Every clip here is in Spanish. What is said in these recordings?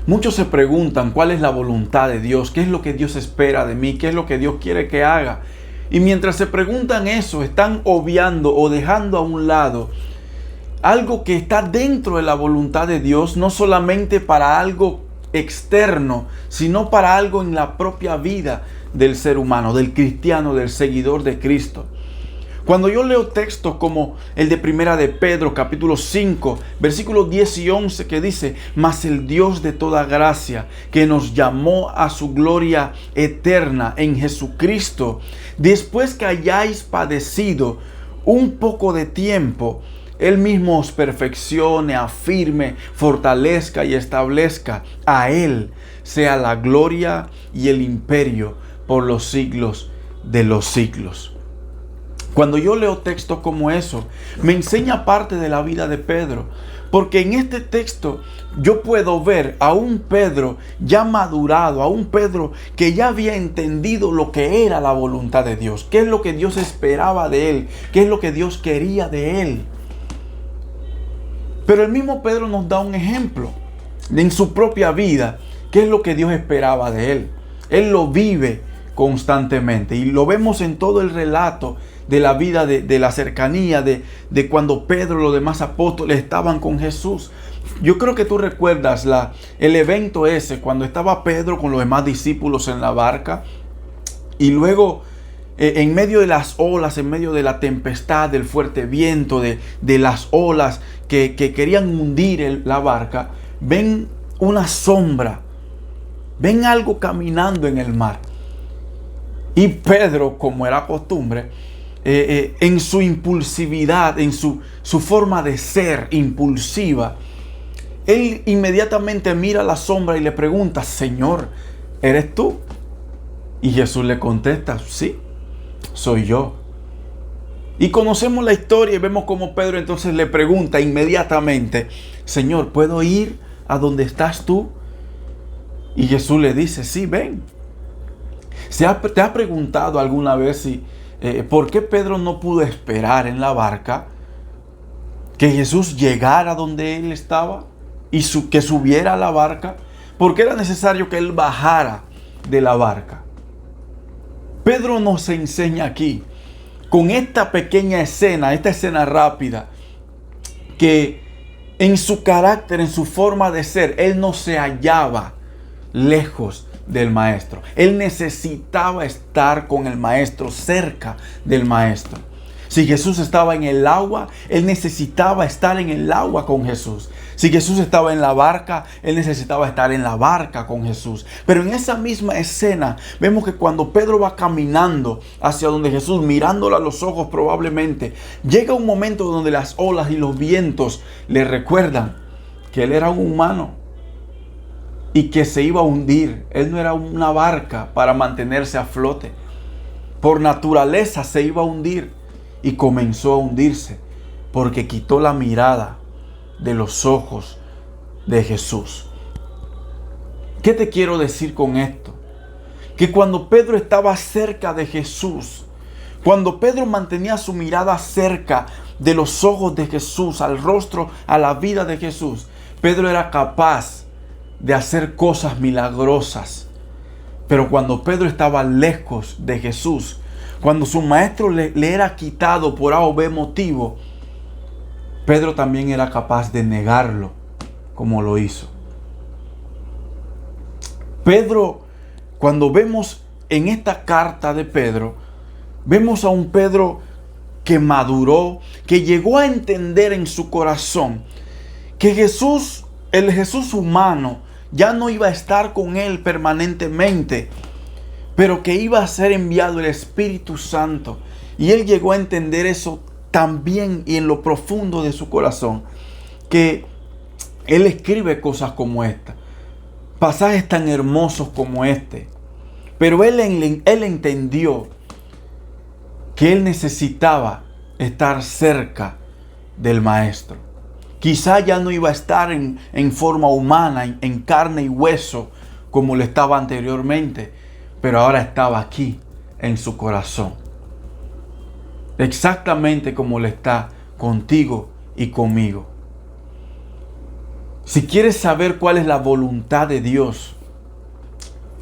Muchos se preguntan cuál es la voluntad de Dios, qué es lo que Dios espera de mí, qué es lo que Dios quiere que haga. Y mientras se preguntan eso, están obviando o dejando a un lado algo que está dentro de la voluntad de Dios, no solamente para algo externo, sino para algo en la propia vida del ser humano, del cristiano, del seguidor de Cristo. Cuando yo leo textos como el de Primera de Pedro, capítulo 5, versículos 10 y 11, que dice: mas el Dios de toda gracia, que nos llamó a su gloria eterna en Jesucristo, después que hayáis padecido un poco de tiempo, Él mismo os perfeccione, afirme, fortalezca y establezca. A Él sea la gloria y el imperio por los siglos de los siglos. Cuando yo leo textos como eso, me enseña parte de la vida de Pedro. Porque en este texto yo puedo ver a un Pedro ya madurado, a un Pedro que ya había entendido lo que era la voluntad de Dios, qué es lo que Dios esperaba de él, qué es lo que Dios quería de él. Pero el mismo Pedro nos da un ejemplo en su propia vida, qué es lo que Dios esperaba de él. Él lo vive constantemente y lo vemos en todo el relato de la vida, de la cercanía, de cuando Pedro y los demás apóstoles estaban con Jesús. Yo creo que tú recuerdas el evento ese, cuando estaba Pedro con los demás discípulos en la barca y luego en medio de las olas, en medio de la tempestad, del fuerte viento, de las olas que querían hundir la barca, ven una sombra, ven algo caminando en el mar. Y Pedro, como era costumbre, en su impulsividad, en su forma de ser impulsiva, él inmediatamente mira la sombra y le pregunta: Señor, ¿eres tú? Y Jesús le contesta: sí, soy yo. Y conocemos la historia y vemos cómo Pedro entonces le pregunta inmediatamente: Señor, ¿puedo ir a donde estás tú? Y Jesús le dice: sí, ven. ¿Te has preguntado alguna vez por qué Pedro no pudo esperar en la barca que Jesús llegara donde él estaba y que subiera a la barca? ¿Por qué era necesario que él bajara de la barca? Pedro nos enseña aquí, con esta pequeña escena, esta escena rápida, que en su carácter, en su forma de ser, él no se hallaba lejos del maestro. Él necesitaba estar con el maestro, cerca del maestro. Si Jesús estaba en el agua, él necesitaba estar en el agua con Jesús. Si Jesús estaba en la barca, él necesitaba estar en la barca con Jesús. Pero en esa misma escena vemos que cuando Pedro va caminando hacia donde Jesús, mirándolo a los ojos probablemente, llega un momento donde las olas y los vientos le recuerdan que él era un humano y que se iba a hundir. Él no era una barca para mantenerse a flote. Por naturaleza se iba a hundir y comenzó a hundirse porque quitó la mirada de los ojos de Jesús. ¿Qué te quiero decir con esto? Que cuando Pedro estaba cerca de Jesús, cuando Pedro mantenía su mirada cerca de los ojos de Jesús, al rostro, a la vida de Jesús, Pedro era capaz de hacer cosas milagrosas. Pero cuando Pedro estaba lejos de Jesús, cuando su maestro le era quitado por A o B motivo, Pedro también era capaz de negarlo, como lo hizo. Pedro, cuando vemos en esta carta de Pedro, vemos a un Pedro que maduró, que llegó a entender en su corazón que Jesús, el Jesús humano, ya no iba a estar con él permanentemente, pero que iba a ser enviado el Espíritu Santo. Y él llegó a entender eso también y en lo profundo de su corazón, que él escribe cosas como esta, pasajes tan hermosos como este. Pero él entendió que él necesitaba estar cerca del Maestro. Quizá ya no iba a estar en forma humana, en carne y hueso, como lo estaba anteriormente, pero ahora estaba aquí, en su corazón. Exactamente como lo está contigo y conmigo. Si quieres saber cuál es la voluntad de Dios,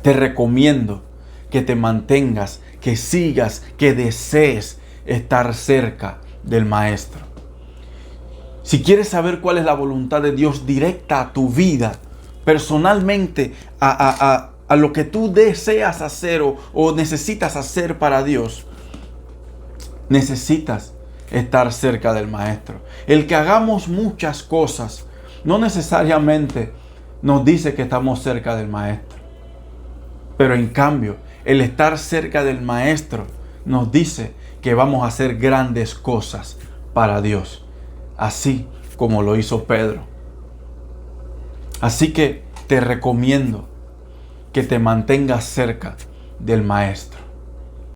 te recomiendo que te mantengas, que sigas, que desees estar cerca del Maestro. Si quieres saber cuál es la voluntad de Dios directa a tu vida, personalmente, a lo que tú deseas hacer o necesitas hacer para Dios, necesitas estar cerca del Maestro. El que hagamos muchas cosas no necesariamente nos dice que estamos cerca del Maestro. Pero en cambio, el estar cerca del Maestro nos dice que vamos a hacer grandes cosas para Dios, así como lo hizo Pedro. Así que te recomiendo que te mantengas cerca del Maestro.